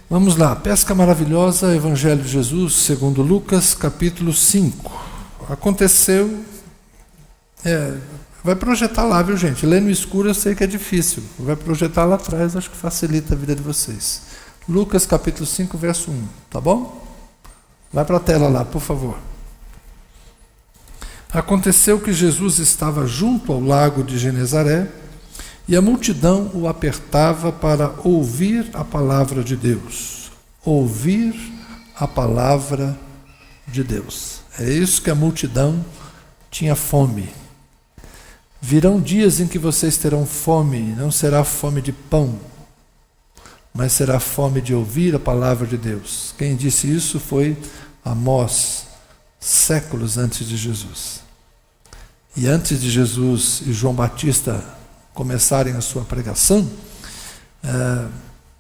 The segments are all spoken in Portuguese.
Vamos lá, pesca maravilhosa, Evangelho de Jesus, segundo Lucas, capítulo 5. Aconteceu, vai projetar lá, viu gente? Ler no escuro eu sei que é difícil, vai projetar lá atrás, acho que facilita a vida de vocês. Lucas, capítulo 5, verso 1, tá bom? Vai para a tela lá, por favor. Aconteceu que Jesus estava junto ao lago de Genezaré, e a multidão o apertava para ouvir a palavra de Deus. Ouvir a palavra de Deus. É isso que a multidão tinha fome. Virão dias em que vocês terão fome, não será fome de pão, mas será fome de ouvir a palavra de Deus. Quem disse isso foi Amós, séculos antes de Jesus. E antes de Jesus e João Batista começarem a sua pregação,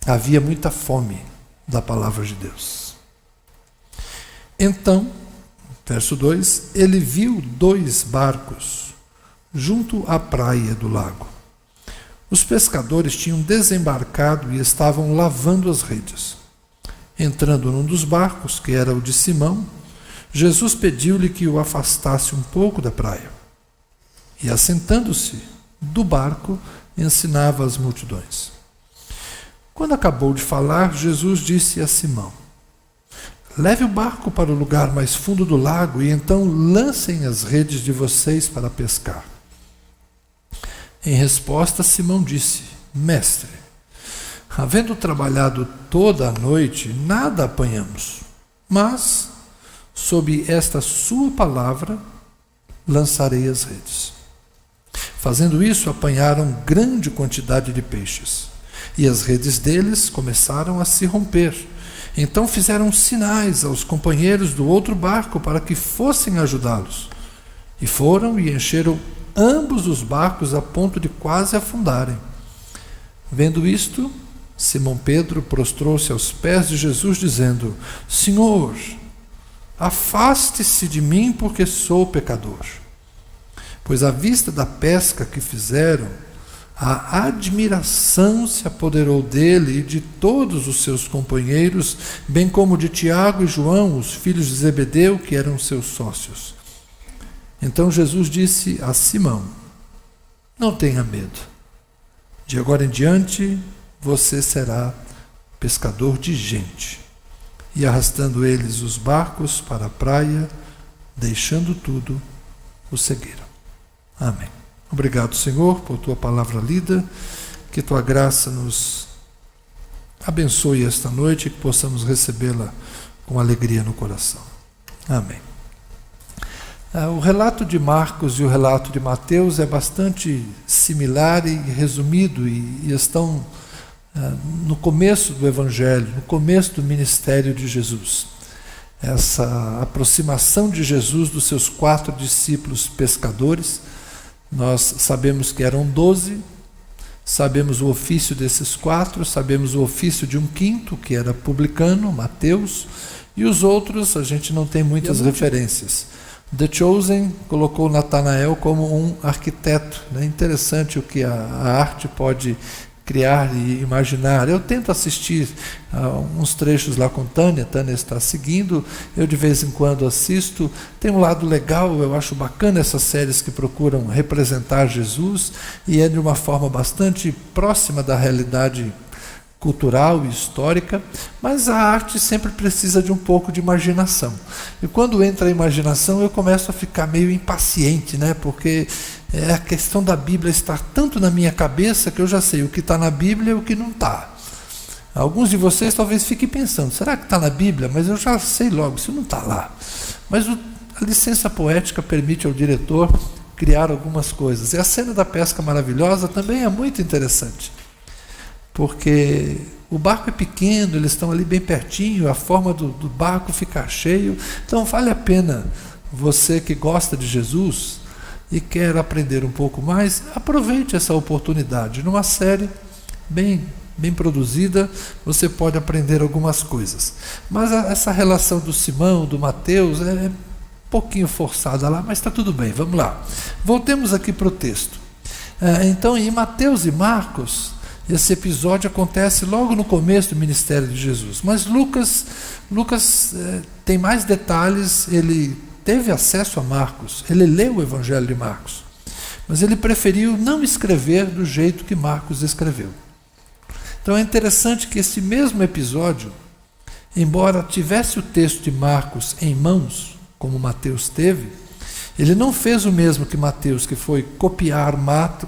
havia muita fome da palavra de Deus. Então, verso 2, ele viu 2 barcos junto à praia do lago. Os pescadores tinham desembarcado e estavam lavando as redes. Entrando num dos barcos, que era o de Simão, Jesus pediu-lhe que o afastasse um pouco da praia. E assentando-se do barco, ensinava as multidões. Quando acabou de falar, Jesus disse a Simão: leve o barco para o lugar mais fundo do lago e então lancem as redes de vocês para pescar. Em resposta, Simão disse: mestre, havendo trabalhado toda a noite, nada apanhamos, mas, sob esta sua palavra, lançarei as redes. Fazendo isso, apanharam grande quantidade de peixes, e as redes deles começaram a se romper. Então fizeram sinais aos companheiros do outro barco para que fossem ajudá-los. E foram e encheram ambos os barcos a ponto de quase afundarem. Vendo isto, Simão Pedro prostrou-se aos pés de Jesus, dizendo: Senhor, afaste-se de mim, porque sou pecador. Pois à vista da pesca que fizeram, a admiração se apoderou dele e de todos os seus companheiros, bem como de Tiago e João, os filhos de Zebedeu, que eram seus sócios. Então Jesus disse a Simão: não tenha medo. De agora em diante, você será pescador de gente. E arrastando eles os barcos para a praia, deixando tudo, o seguiram. Amém. Obrigado, Senhor, por tua palavra lida, que tua graça nos abençoe esta noite e que possamos recebê-la com alegria no coração. Amém. O relato de Marcos e o relato de Mateus é bastante similar e resumido e estão no começo do Evangelho, no começo do ministério de Jesus. Essa aproximação de Jesus dos seus 4 discípulos pescadores. Nós sabemos que eram 12, sabemos o ofício desses 4, sabemos o ofício de um quinto, que era publicano, Mateus, e os outros a gente não tem muitas referências. The Chosen colocou Natanael como um arquiteto. É interessante o que a arte pode criar e imaginar. Eu tento assistir uns trechos lá com Tânia está seguindo, eu de vez em quando assisto, tem um lado legal, eu acho bacana essas séries que procuram representar Jesus, e é de uma forma bastante próxima da realidade cultural e histórica, mas a arte sempre precisa de um pouco de imaginação. E quando entra a imaginação, eu começo a ficar meio impaciente, porque a questão da Bíblia está tanto na minha cabeça que eu já sei o que está na Bíblia e o que não está. Alguns de vocês talvez fiquem pensando, será que está na Bíblia? Mas eu já sei logo, isso não está lá. Mas a licença poética permite ao diretor criar algumas coisas. E a cena da pesca maravilhosa também é muito interessante, porque o barco é pequeno, eles estão ali bem pertinho, a forma do barco fica cheio. Então vale a pena, você que gosta de Jesus e quer aprender um pouco mais, aproveite essa oportunidade. Numa série bem produzida, você pode aprender algumas coisas. Mas essa relação do Simão, do Mateus, é um pouquinho forçada lá, mas está tudo bem, vamos lá. Voltemos aqui para o texto. Então, em Mateus e Marcos, Esse episódio acontece logo no começo do ministério de Jesus. Mas Lucas tem mais detalhes. Ele teve acesso a Marcos, ele leu o Evangelho de Marcos, mas ele preferiu não escrever do jeito que Marcos escreveu. Então é interessante que esse mesmo episódio, embora tivesse o texto de Marcos em mãos, como Mateus teve, ele não fez o mesmo que Mateus, que foi copiar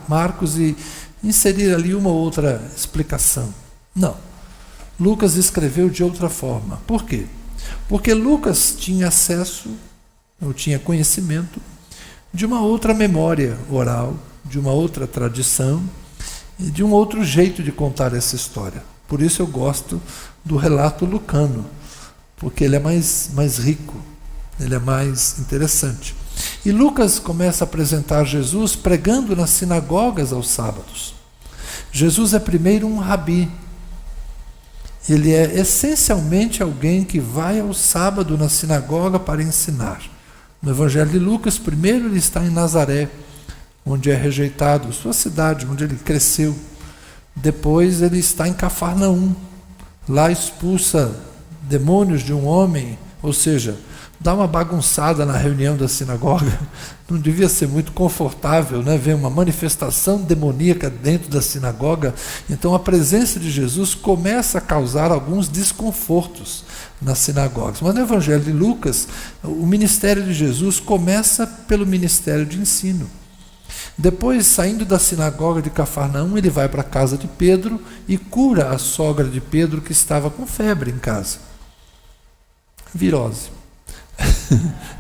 Marcos e inserir ali uma ou outra explicação. Não. Lucas escreveu de outra forma. Por quê? Porque Lucas tinha acesso, ou tinha conhecimento, de uma outra memória oral, de uma outra tradição e de um outro jeito de contar essa história. Por isso eu gosto do relato lucano, porque ele é mais rico, ele é mais interessante. E Lucas começa a apresentar Jesus pregando nas sinagogas aos sábados. Jesus é primeiro um rabi. Ele é essencialmente alguém que vai ao sábado na sinagoga para ensinar. No Evangelho de Lucas, primeiro ele está em Nazaré, onde é rejeitado, sua cidade, onde ele cresceu. Depois ele está em Cafarnaum. Lá expulsa demônios de um homem, ou seja, dá uma bagunçada na reunião da sinagoga. Não devia ser muito confortável, né? Ver uma manifestação demoníaca dentro da sinagoga. Então a presença de Jesus começa a causar alguns desconfortos nas sinagogas. Mas no Evangelho de Lucas, o ministério de Jesus começa pelo ministério de ensino. Depois, saindo da sinagoga de Cafarnaum, ele vai para a casa de Pedro e cura a sogra de Pedro, que estava com febre em casa. Virose.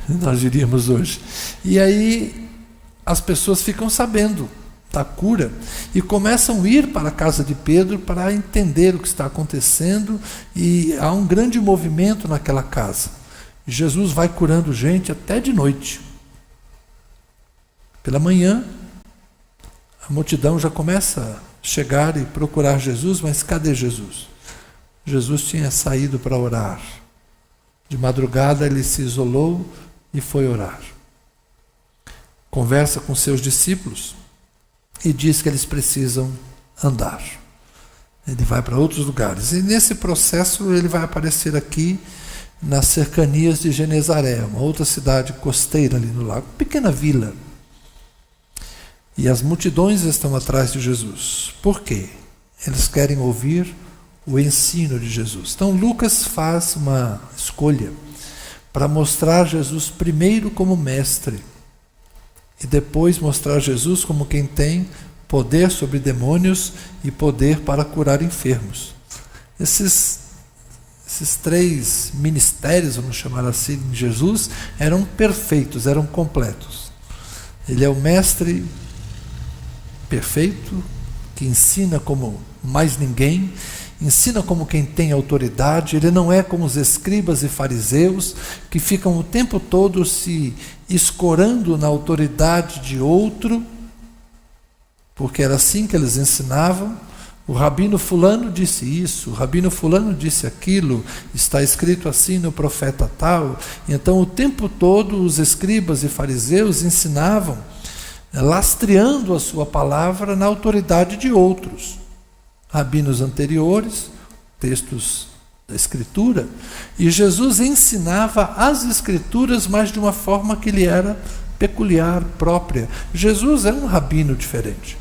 Nós diríamos hoje. E aí as pessoas ficam sabendo da cura e começam a ir para a casa de Pedro para entender o que está acontecendo, e há um grande movimento naquela casa. Jesus vai curando gente até de noite. Pela manhã, a multidão já começa a chegar e procurar Jesus, mas cadê Jesus? Jesus tinha saído para orar. De madrugada ele se isolou e foi orar. Conversa com seus discípulos e diz que eles precisam andar. Ele vai para outros lugares. E nesse processo ele vai aparecer aqui nas cercanias de Genezaré, uma outra cidade costeira ali no lago, pequena vila. E as multidões estão atrás de Jesus. Por quê? Eles querem ouvir o ensino de Jesus. Então Lucas faz uma escolha para mostrar Jesus primeiro como mestre e depois mostrar Jesus como quem tem poder sobre demônios e poder para curar enfermos. Esses três ministérios, vamos chamar assim, de Jesus, eram perfeitos, eram completos. Ele é o mestre perfeito, que ensina como mais ninguém, ensina como quem tem autoridade. Ele não é como os escribas e fariseus, que ficam o tempo todo se escorando na autoridade de outro, porque era assim que eles ensinavam. O rabino fulano disse isso, o rabino fulano disse aquilo, está escrito assim no profeta tal. Então o tempo todo os escribas e fariseus ensinavam, lastreando a sua palavra na autoridade de outros. Rabinos anteriores, textos da Escritura, e Jesus ensinava as Escrituras, mas de uma forma que lhe era peculiar, própria. Jesus é um rabino diferente.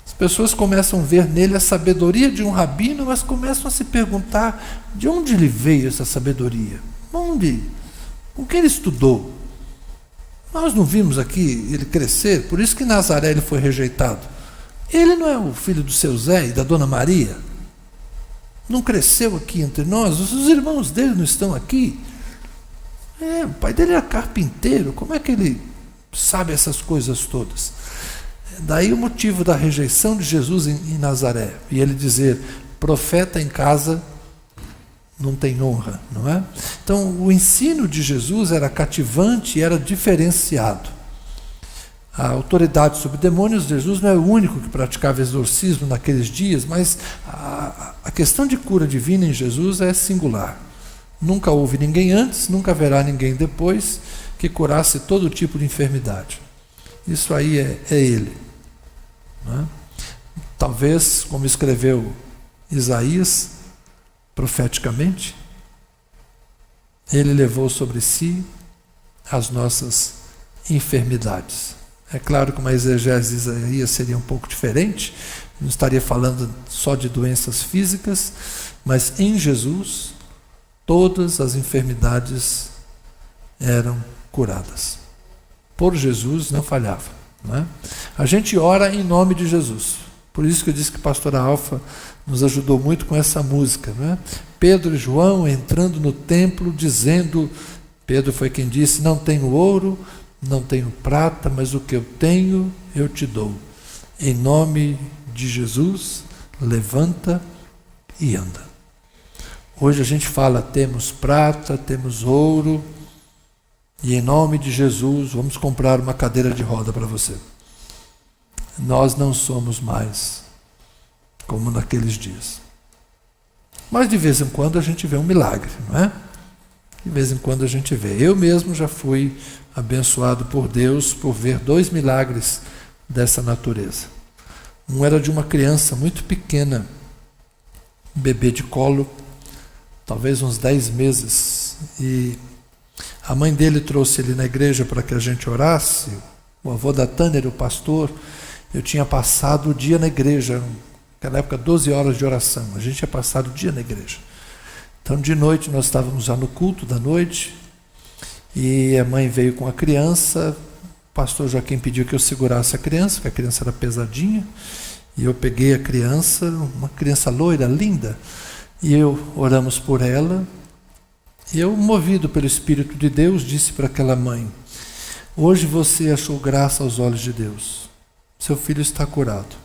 As pessoas começam a ver nele a sabedoria de um rabino, mas começam a se perguntar de onde lhe veio essa sabedoria? Com que ele estudou? Nós não vimos aqui ele crescer, por isso que em Nazaré ele foi rejeitado. Ele não é o filho do seu Zé e da dona Maria? Não cresceu aqui entre nós? Os irmãos dele não estão aqui? O pai dele era carpinteiro, como é que ele sabe essas coisas todas? Daí o motivo da rejeição de Jesus em Nazaré, e ele dizer, profeta em casa não tem honra, não é? Então o ensino de Jesus era cativante e era diferenciado. A autoridade sobre demônios, Jesus não é o único que praticava exorcismo naqueles dias, mas a questão de cura divina em Jesus é singular. Nunca houve ninguém antes, nunca haverá ninguém depois que curasse todo tipo de enfermidade. Isso aí é ele. Não é? Talvez, como escreveu Isaías, profeticamente, ele levou sobre si as nossas enfermidades. É claro que uma exegese de Isaías seria um pouco diferente, não estaria falando só de doenças físicas, mas em Jesus, todas as enfermidades eram curadas. Por Jesus não falhava. Não é? A gente ora em nome de Jesus. Por isso que eu disse que a pastora Alfa nos ajudou muito com essa música. Não é? Pedro e João entrando no templo dizendo, Pedro foi quem disse, não tenho ouro, não tenho prata, mas o que eu tenho eu te dou. Em nome de Jesus, levanta e anda. Hoje a gente fala, temos prata, temos ouro, e em nome de Jesus vamos comprar uma cadeira de roda para você. Nós não somos mais como naqueles dias. Mas de vez em quando a gente vê um milagre, não é? De vez em quando a gente vê. Eu mesmo já fui abençoado por Deus por ver 2 milagres dessa natureza. Um era de uma criança muito pequena, um bebê de colo, talvez uns 10 meses, e a mãe dele trouxe ele na igreja para que a gente orasse. O avô da Tânia era o pastor. Eu tinha passado o dia na igreja, naquela época 12 horas de oração, a gente tinha passado o dia na igreja. Então de noite nós estávamos já no culto da noite, e a mãe veio com a criança. O pastor Joaquim pediu que eu segurasse a criança, porque a criança era pesadinha, e eu peguei a criança, uma criança loira, linda, e oramos por ela. E eu, movido pelo Espírito de Deus, disse para aquela mãe, hoje você achou graça aos olhos de Deus, seu filho está curado.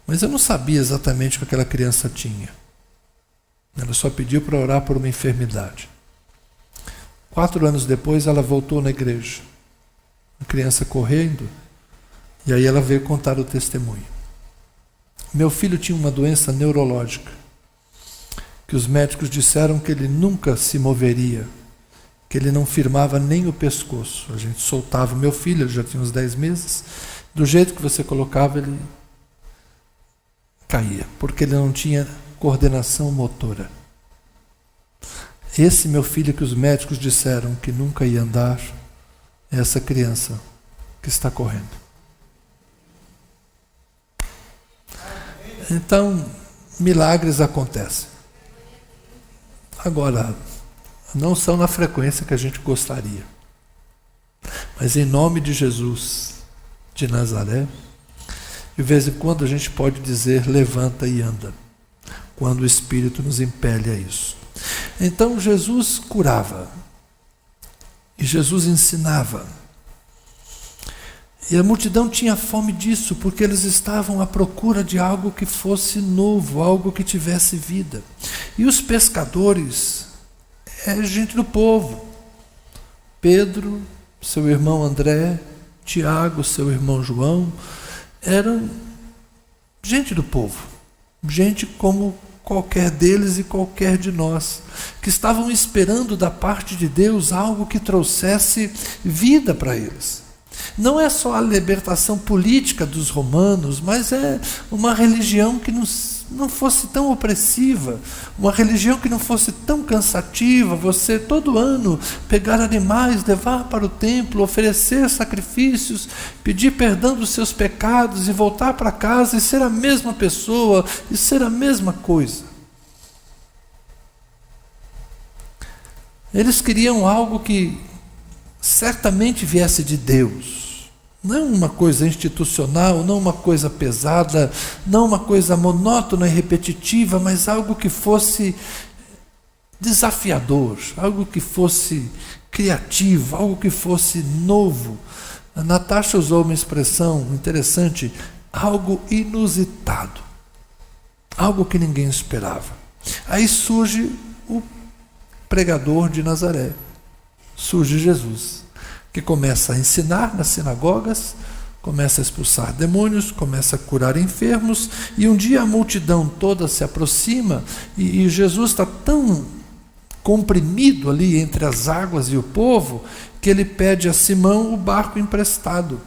Mas eu não sabia exatamente o que aquela criança tinha. Ela só pediu para orar por uma enfermidade. 4 anos depois ela voltou na igreja, a criança correndo, e aí ela veio contar o testemunho. Meu filho tinha uma doença neurológica, que os médicos disseram que ele nunca se moveria, que ele não firmava nem o pescoço. A gente soltava o meu filho, ele já tinha uns 10 meses, do jeito que você colocava ele caía, porque ele não tinha coordenação motora. Esse meu filho que os médicos disseram que nunca ia andar, é essa criança que está correndo. Então, milagres acontecem. Agora, não são na frequência que a gente gostaria. Mas em nome de Jesus de Nazaré, de vez em quando a gente pode dizer, levanta e anda, quando o Espírito nos impele a isso. Então Jesus curava, e Jesus ensinava, e a multidão tinha fome disso, porque eles estavam à procura de algo que fosse novo, algo que tivesse vida. E os pescadores, gente do povo, Pedro, seu irmão André, Tiago, seu irmão João, eram gente do povo, gente como qualquer deles e qualquer de nós, que estavam esperando da parte de Deus algo que trouxesse vida para eles. Não é só a libertação política dos romanos, mas é uma religião que não fosse tão opressiva, uma religião que não fosse tão cansativa, você todo ano pegar animais, levar para o templo, oferecer sacrifícios, pedir perdão dos seus pecados e voltar para casa e ser a mesma pessoa, e ser a mesma coisa. Eles queriam algo que certamente viesse de Deus. Não uma coisa institucional, não uma coisa pesada, não uma coisa monótona e repetitiva, mas algo que fosse desafiador, algo que fosse criativo, algo que fosse novo. A Natasha usou uma expressão interessante, algo inusitado, algo que ninguém esperava. Aí surge o pregador de Nazaré, surge Jesus, que começa a ensinar nas sinagogas, começa a expulsar demônios, começa a curar enfermos, e um dia a multidão toda se aproxima, e Jesus está tão comprimido ali entre as águas e o povo, que ele pede a Simão o barco emprestado.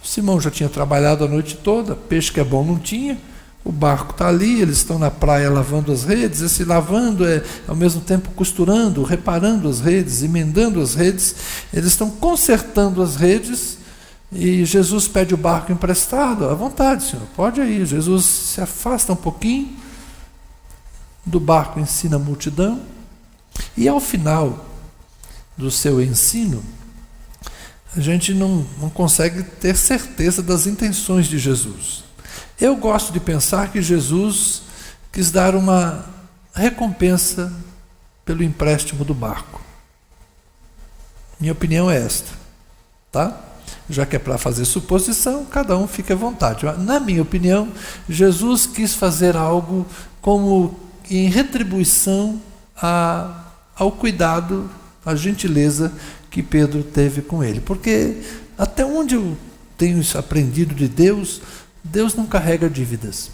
Simão já tinha trabalhado a noite toda, peixe que é bom não tinha, o barco está ali, eles estão na praia lavando as redes, esse lavando é ao mesmo tempo costurando, reparando as redes, emendando as redes, eles estão consertando as redes, e Jesus pede o barco emprestado. À vontade, Senhor, pode ir. Jesus se afasta um pouquinho do barco, ensina a multidão, e ao final do seu ensino, a gente não consegue ter certeza das intenções de Jesus. Eu gosto de pensar que Jesus quis dar uma recompensa pelo empréstimo do barco. Minha opinião é esta, tá? Já que é para fazer suposição, cada um fica à vontade. Na minha opinião, Jesus quis fazer algo como em retribuição ao cuidado, à gentileza que Pedro teve com ele. Porque até onde eu tenho isso aprendido de Deus, Deus não carrega dívidas.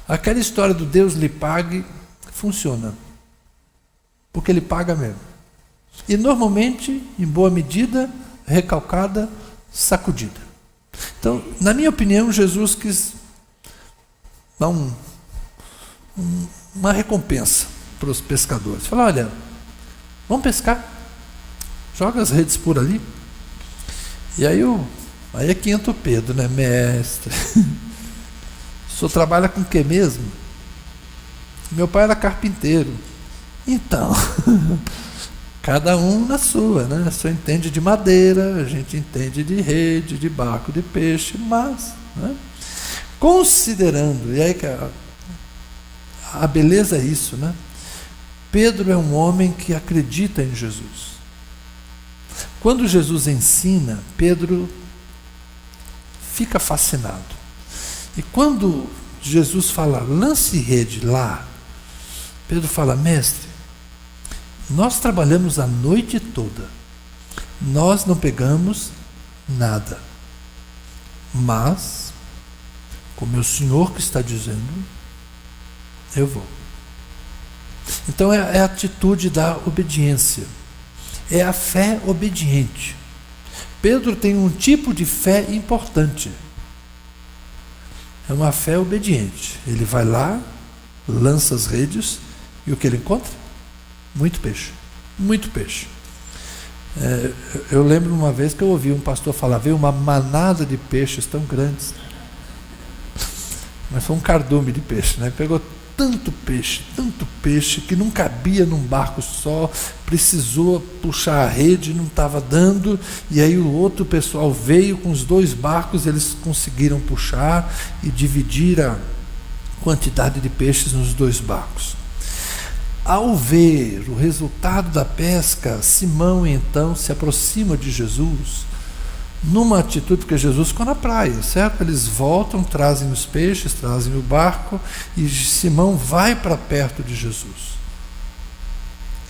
Aquela história do Deus lhe pague funciona, porque Ele paga mesmo. E normalmente, em boa medida, recalcada, sacudida. Então, na minha opinião, Jesus quis dar uma recompensa para os pescadores. Falar, olha, vamos pescar, joga as redes por ali. E aí é que entra o Pedro, né? Mestre, o senhor trabalha com o que mesmo? Meu pai era carpinteiro. Então, cada um na sua, né? O senhor entende de madeira, a gente entende de rede, de barco, de peixe, mas, né? Considerando, e aí que a beleza é isso, né? Pedro é um homem que acredita em Jesus. Quando Jesus ensina, Pedro fica fascinado. E quando Jesus fala, lance rede lá, Pedro fala, mestre, nós trabalhamos a noite toda, nós não pegamos nada, mas, como é o Senhor que está dizendo, eu vou. Então é a atitude da obediência, é a fé obediente. Pedro tem um tipo de fé importante, é uma fé obediente. Ele vai lá, lança as redes, e o que ele encontra? Muito peixe, muito peixe. Eu lembro uma vez que eu ouvi um pastor falar, veio uma manada de peixes tão grandes, mas foi um cardume de peixe, né? Pegou tanto peixe, que não cabia num barco só, precisou puxar a rede, não estava dando, e aí o outro pessoal veio com os 2 barcos, eles conseguiram puxar e dividir a quantidade de peixes nos 2 barcos. Ao ver o resultado da pesca, Simão então se aproxima de Jesus, numa atitude, porque Jesus ficou na praia, certo? Eles voltam, trazem os peixes, trazem o barco, e Simão vai para perto de Jesus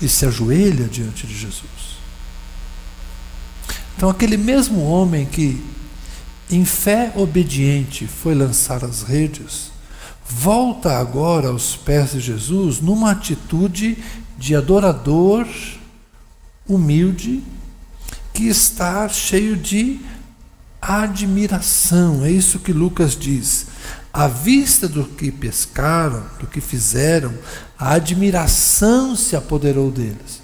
e se ajoelha diante de Jesus. Então aquele mesmo homem que em fé obediente foi lançar as redes, volta agora aos pés de Jesus numa atitude de adorador humilde, que está cheio de admiração. É isso que Lucas diz. À vista do que pescaram, do que fizeram, a admiração se apoderou deles.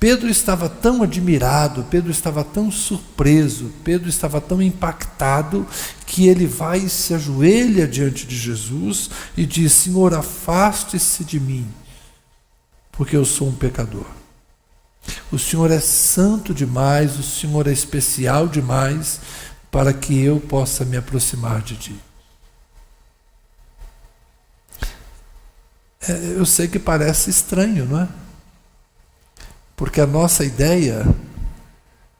Pedro estava tão admirado, Pedro estava tão surpreso, Pedro estava tão impactado, que ele vai e se ajoelha diante de Jesus e diz, Senhor, afaste-se de mim, porque eu sou um pecador. O Senhor é santo demais, o Senhor é especial demais para que eu possa me aproximar de Ti. Eu sei que parece estranho, não é? Porque a nossa ideia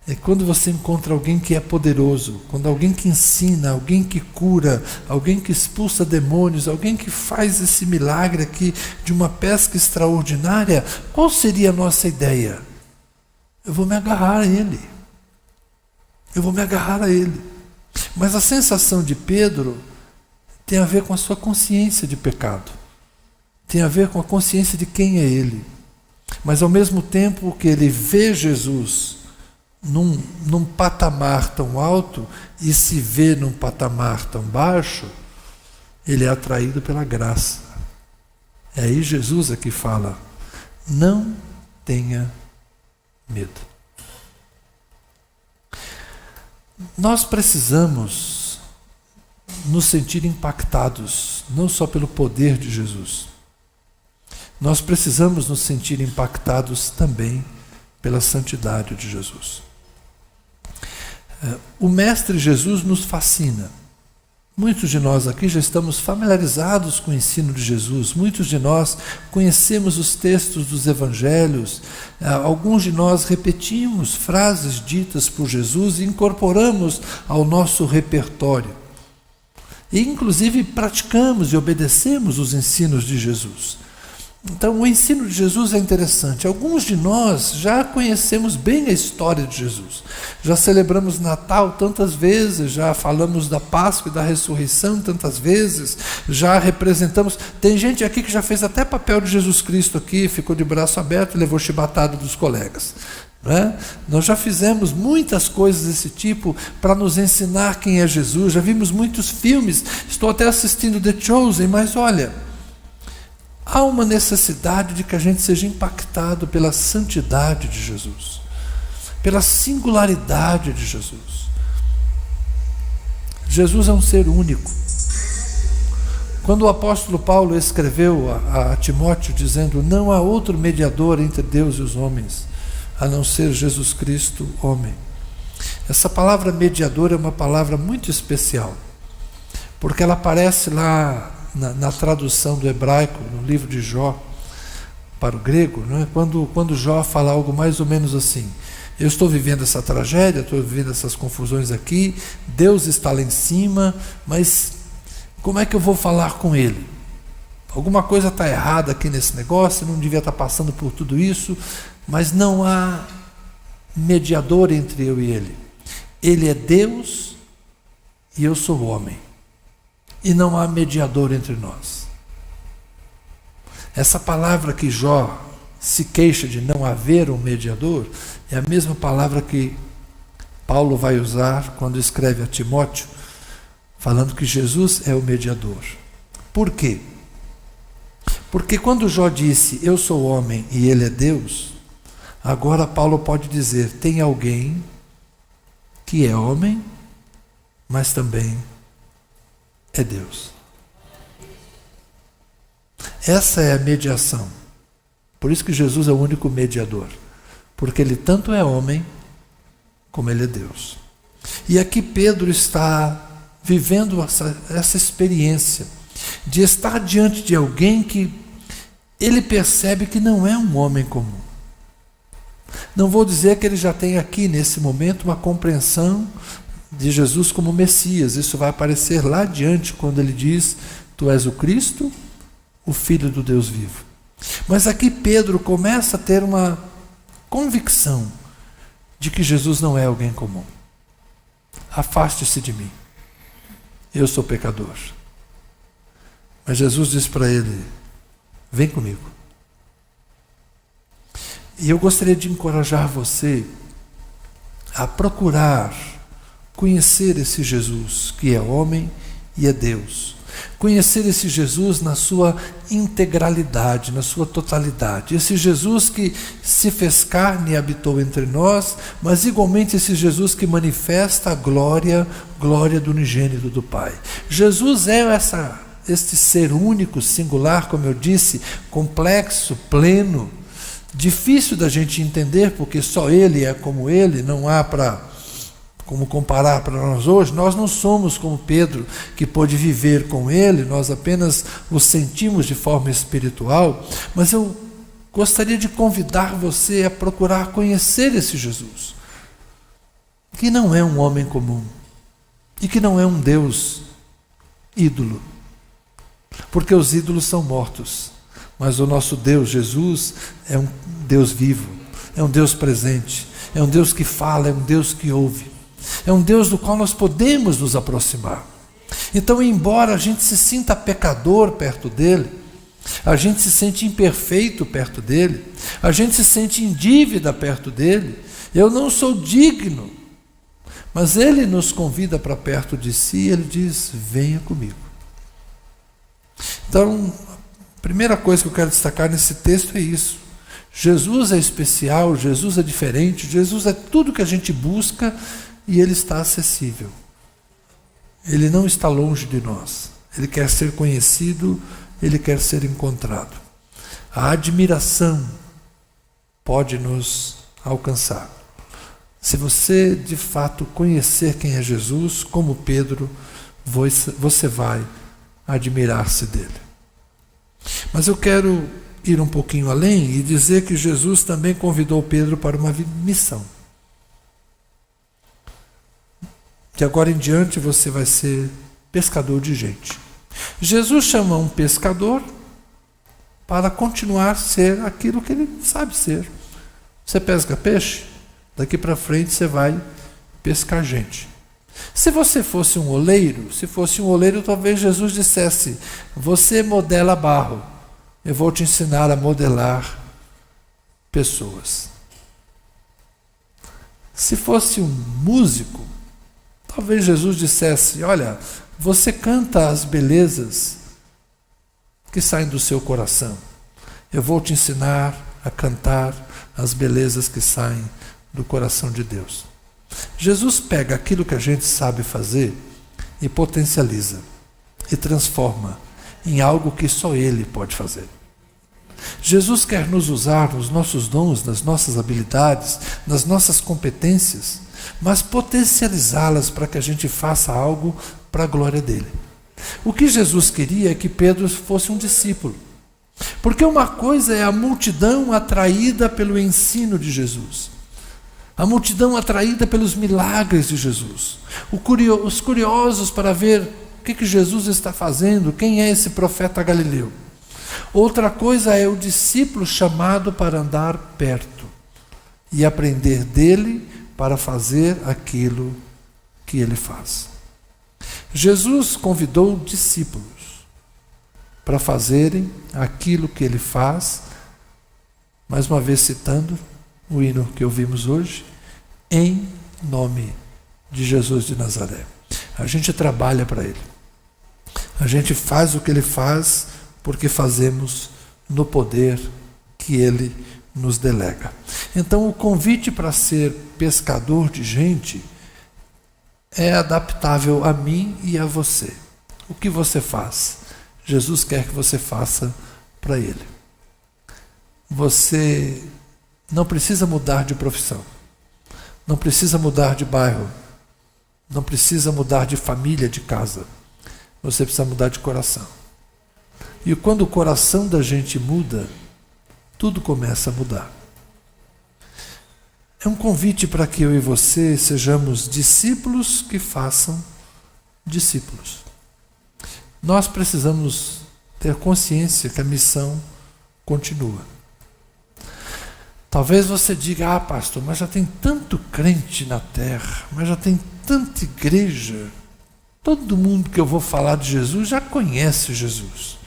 é quando você encontra alguém que é poderoso, quando alguém que ensina, alguém que cura, alguém que expulsa demônios, alguém que faz esse milagre aqui de uma pesca extraordinária, qual seria a nossa ideia? Eu vou me agarrar a ele. Eu vou me agarrar a ele. Mas a sensação de Pedro tem a ver com a sua consciência de pecado. Tem a ver com a consciência de quem é ele. Mas ao mesmo tempo que ele vê Jesus num patamar tão alto e se vê num patamar tão baixo, ele é atraído pela graça. É aí Jesus aqui fala: não tenha medo. Nós precisamos nos sentir impactados, não só pelo poder de Jesus. Nós precisamos nos sentir impactados também pela santidade de Jesus. O Mestre Jesus nos fascina. Muitos de nós aqui já estamos familiarizados com o ensino de Jesus, muitos de nós conhecemos os textos dos evangelhos, alguns de nós repetimos frases ditas por Jesus e incorporamos ao nosso repertório. E inclusive praticamos e obedecemos os ensinos de Jesus. Então o ensino de Jesus é interessante. Alguns de nós já conhecemos bem a história de Jesus. Já celebramos Natal tantas vezes, já falamos da Páscoa e da ressurreição tantas vezes, já representamos. Tem gente aqui que já fez até papel de Jesus Cristo aqui, ficou de braço aberto e levou chibatada dos colegas. Nós já fizemos muitas coisas desse tipo para nos ensinar quem é Jesus, já vimos muitos filmes, estou até assistindo The Chosen, mas olha, há uma necessidade de que a gente seja impactado pela santidade de Jesus, pela singularidade de Jesus. Jesus é um ser único. Quando o apóstolo Paulo escreveu a Timóteo dizendo: não há outro mediador entre Deus e os homens, a não ser Jesus Cristo, homem. Essa palavra mediador é uma palavra muito especial, porque ela aparece lá na tradução do hebraico, no livro de Jó, para o grego, quando Jó fala algo mais ou menos assim: eu estou vivendo essa tragédia, estou vivendo essas confusões aqui, Deus está lá em cima, mas como é que eu vou falar com Ele? Alguma coisa está errada aqui nesse negócio, não devia estar passando por tudo isso, mas não há mediador entre eu e Ele. Ele é Deus e eu sou homem. E não há mediador entre nós. Essa palavra que Jó se queixa de não haver um mediador é a mesma palavra que Paulo vai usar quando escreve a Timóteo, falando que Jesus é o mediador. Por quê? Porque quando Jó disse: eu sou homem e ele é Deus, agora Paulo pode dizer: tem alguém que é homem, mas também é Deus. Essa é a mediação. Por isso que Jesus é o único mediador, porque ele tanto é homem como ele é Deus. E aqui Pedro está vivendo essa experiência de estar diante de alguém que ele percebe que não é um homem comum. Não vou dizer que ele já tem aqui nesse momento uma compreensão de Jesus como Messias. Isso vai aparecer lá adiante quando ele diz: tu és o Cristo, o Filho do Deus vivo. Mas aqui Pedro começa a ter uma convicção de que Jesus não é alguém comum. Afaste-se de mim, eu sou pecador. Mas Jesus diz para ele: vem comigo. E eu gostaria de encorajar você a procurar conhecer esse Jesus que é homem e é Deus. Conhecer esse Jesus na sua integralidade, na sua totalidade. Esse Jesus que se fez carne e habitou entre nós, mas igualmente esse Jesus que manifesta a glória do unigênito do Pai. Jesus é este ser único, singular, como eu disse, complexo, pleno, difícil da gente entender, porque só Ele é como Ele, não há como comparar para nós hoje. Nós não somos como Pedro, que pôde viver com Ele, nós apenas o sentimos de forma espiritual, mas eu gostaria de convidar você a procurar conhecer esse Jesus, que não é um homem comum, e que não é um Deus ídolo, porque os ídolos são mortos, mas o nosso Deus, Jesus, é um Deus vivo, é um Deus presente, é um Deus que fala, é um Deus que ouve, é um Deus do qual nós podemos nos aproximar. Então, embora a gente se sinta pecador perto dele, a gente se sente imperfeito perto dele, a gente se sente em dívida perto dele, Eu não sou digno. Mas Ele nos convida para perto de si e Ele diz, venha comigo. Então, a primeira coisa que eu quero destacar nesse texto é isso. Jesus é especial, Jesus é diferente, Jesus é tudo que a gente busca e Ele está acessível. Ele não está longe de nós. Ele quer ser conhecido, Ele quer ser encontrado. A admiração pode nos alcançar. Se você de fato conhecer quem é Jesus, como Pedro, você vai admirar-se dele. Mas eu quero ir um pouquinho além e dizer que Jesus também convidou Pedro para uma missão. De agora em diante você vai ser pescador de gente. Jesus chama um pescador para continuar a ser aquilo que ele sabe ser. Você pesca peixe? Daqui para frente você vai pescar gente. Se você fosse um oleiro, talvez Jesus dissesse, você modela barro, eu vou te ensinar a modelar pessoas. Se fosse um músico, talvez Jesus dissesse, olha, você canta as belezas que saem do seu coração. Eu vou te ensinar a cantar as belezas que saem do coração de Deus. Jesus pega aquilo que a gente sabe fazer e potencializa e transforma em algo que só Ele pode fazer. Jesus quer nos usar nos nossos dons, nas nossas habilidades, nas nossas competências, mas potencializá-las para que a gente faça algo para a glória dele. O que Jesus queria é que Pedro fosse um discípulo. Porque uma coisa é a multidão atraída pelo ensino de Jesus. A multidão atraída pelos milagres de Jesus. Os curiosos para ver o que Jesus está fazendo, quem é esse profeta galileu. Outra coisa é o discípulo chamado para andar perto e aprender dele para fazer aquilo que ele faz. Jesus convidou discípulos para fazerem aquilo que ele faz, mais uma vez citando o hino que ouvimos hoje, em nome de Jesus de Nazaré. A gente trabalha para Ele. A gente faz o que Ele faz porque fazemos no poder que Ele nos delega. Então o convite para ser pescador de gente é adaptável a mim e a você. O que você faz? Jesus quer que você faça para Ele. Você não precisa mudar de profissão. Não precisa mudar de bairro. Não precisa mudar de família, de casa. Você precisa mudar de coração. E quando o coração da gente muda, tudo começa a mudar. É um convite para que eu e você sejamos discípulos que façam discípulos. Nós precisamos ter consciência que a missão continua. Talvez você diga, pastor, mas já tem tanto crente na terra, mas já tem tanta igreja, todo mundo que eu vou falar de Jesus já conhece Jesus.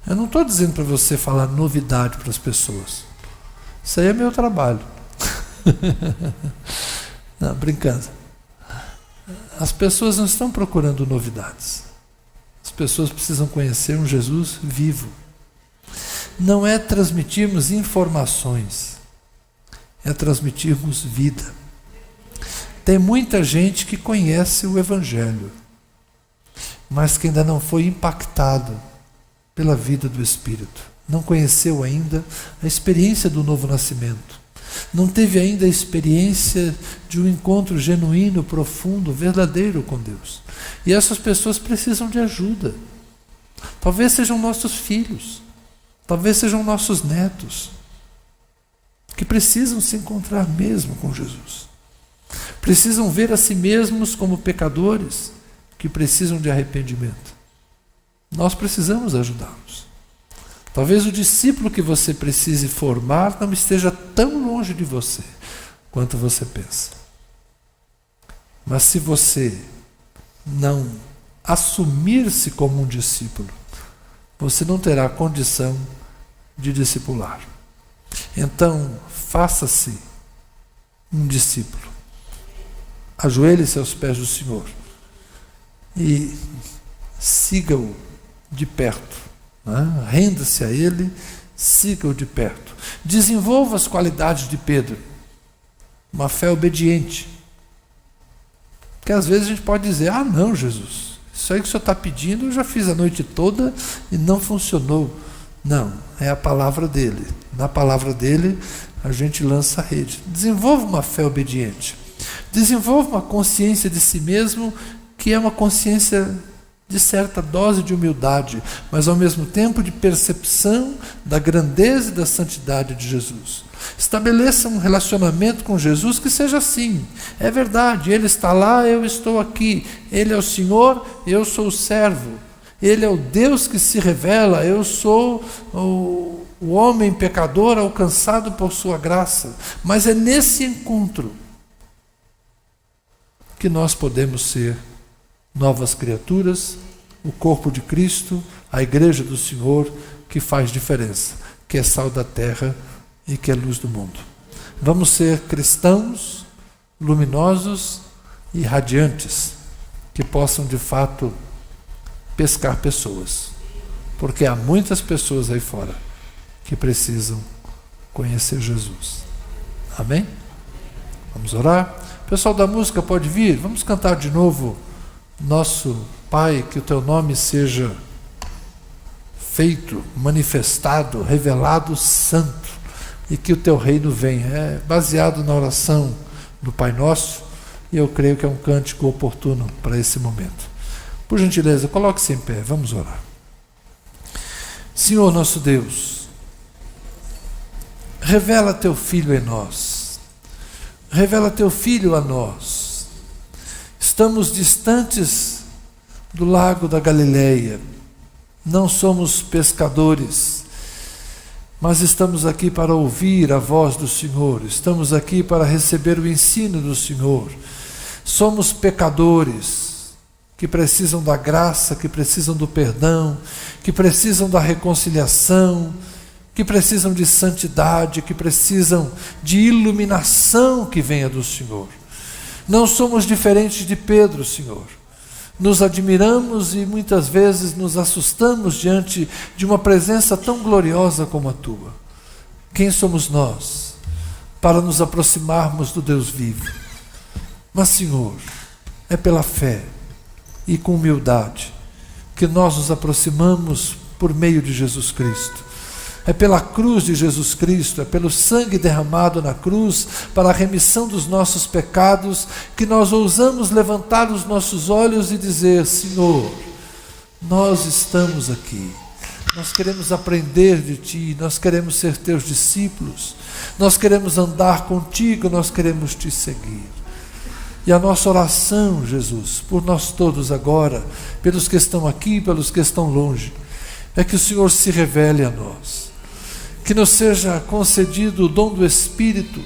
Eu não estou dizendo para você falar novidade para as pessoas. Isso aí é meu trabalho. Não, brincando. As pessoas não estão procurando novidades. As pessoas precisam conhecer um Jesus vivo. Não é transmitirmos informações, é transmitirmos vida. Tem muita gente que conhece o Evangelho, mas que ainda não foi impactado pela vida do Espírito. Não conheceu ainda a experiência do novo nascimento. Não teve ainda a experiência de um encontro genuíno, profundo, verdadeiro com Deus. E essas pessoas precisam de ajuda. Talvez sejam nossos filhos, talvez sejam nossos netos, que precisam se encontrar mesmo com Jesus. Precisam ver a si mesmos como pecadores que precisam de arrependimento. Nós precisamos ajudá-los. Talvez o discípulo que você precise formar não esteja tão longe de você quanto você pensa. Mas se você não assumir-se como um discípulo, você não terá condição de discipular. Então, faça-se um discípulo. Ajoelhe-se aos pés do Senhor e siga-o de perto, né? Renda-se a Ele, siga-o de perto. Desenvolva as qualidades de Pedro, uma fé obediente. Porque às vezes a gente pode dizer: ah, não, Jesus, isso aí que o Senhor está pedindo eu já fiz a noite toda e não funcionou. Não, é a palavra dele. Na palavra dele a gente lança a rede. Desenvolva uma fé obediente. Desenvolva uma consciência de si mesmo, que é uma consciência de certa dose de humildade, mas ao mesmo tempo de percepção da grandeza e da santidade de Jesus. Estabeleça um relacionamento com Jesus que seja assim. É verdade, Ele está lá, eu estou aqui. Ele é o Senhor, eu sou o servo. Ele é o Deus que se revela, eu sou o homem pecador alcançado por sua graça. Mas é nesse encontro que nós podemos ser novas criaturas, o corpo de Cristo, a igreja do Senhor, que faz diferença, que é sal da terra e que é luz do mundo. Vamos ser cristãos luminosos e radiantes, que possam de fato pescar pessoas, porque há muitas pessoas aí fora que precisam conhecer Jesus. Amém? Vamos orar? O pessoal da música pode vir? Vamos cantar de novo. Nosso Pai, que o Teu nome seja feito, manifestado, revelado, santo, e que o Teu reino venha. É baseado na oração do Pai Nosso, e eu creio que é um cântico oportuno para esse momento. Por gentileza, coloque-se em pé, vamos orar. Senhor nosso Deus, revela Teu Filho em nós, revela Teu Filho a nós. Estamos distantes do lago da Galileia, não somos pescadores, mas estamos aqui para ouvir a voz do Senhor, estamos aqui para receber o ensino do Senhor. Somos pecadores que precisam da graça, que precisam do perdão, que precisam da reconciliação, que precisam de santidade, que precisam de iluminação que venha do Senhor. Não somos diferentes de Pedro, Senhor. Nos admiramos e muitas vezes nos assustamos diante de uma presença tão gloriosa como a Tua. Quem somos nós para nos aproximarmos do Deus vivo? Mas, Senhor, é pela fé e com humildade que nós nos aproximamos por meio de Jesus Cristo. É pela cruz de Jesus Cristo, é pelo sangue derramado na cruz para a remissão dos nossos pecados que nós ousamos levantar os nossos olhos e dizer: Senhor, nós estamos aqui, nós queremos aprender de Ti, nós queremos ser Teus discípulos, nós queremos andar contigo, nós queremos Te seguir. E a nossa oração, Jesus, por nós todos agora, pelos que estão aqui, pelos que estão longe, é que o Senhor se revele a nós. Que nos seja concedido o dom do Espírito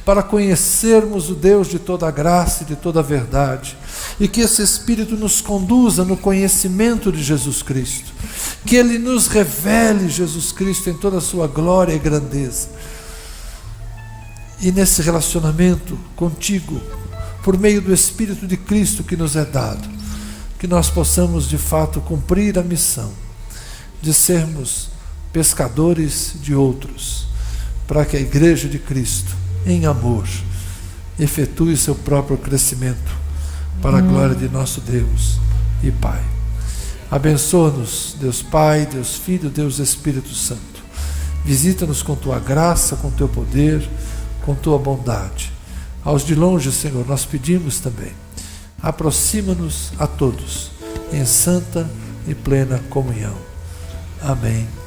para conhecermos o Deus de toda a graça e de toda a verdade. E que esse Espírito nos conduza no conhecimento de Jesus Cristo. Que Ele nos revele Jesus Cristo em toda a sua glória e grandeza. E nesse relacionamento contigo, por meio do Espírito de Cristo que nos é dado, que nós possamos de fato cumprir a missão de sermos pescadores de outros, para que a Igreja de Cristo, em amor, efetue seu próprio crescimento para a glória de nosso Deus e Pai. Abençoa-nos, Deus Pai, Deus Filho, Deus Espírito Santo. Visita-nos com Tua graça, com Teu poder, com Tua bondade. Aos de longe, Senhor, nós pedimos também, aproxima-nos a todos em santa e plena comunhão. Amém.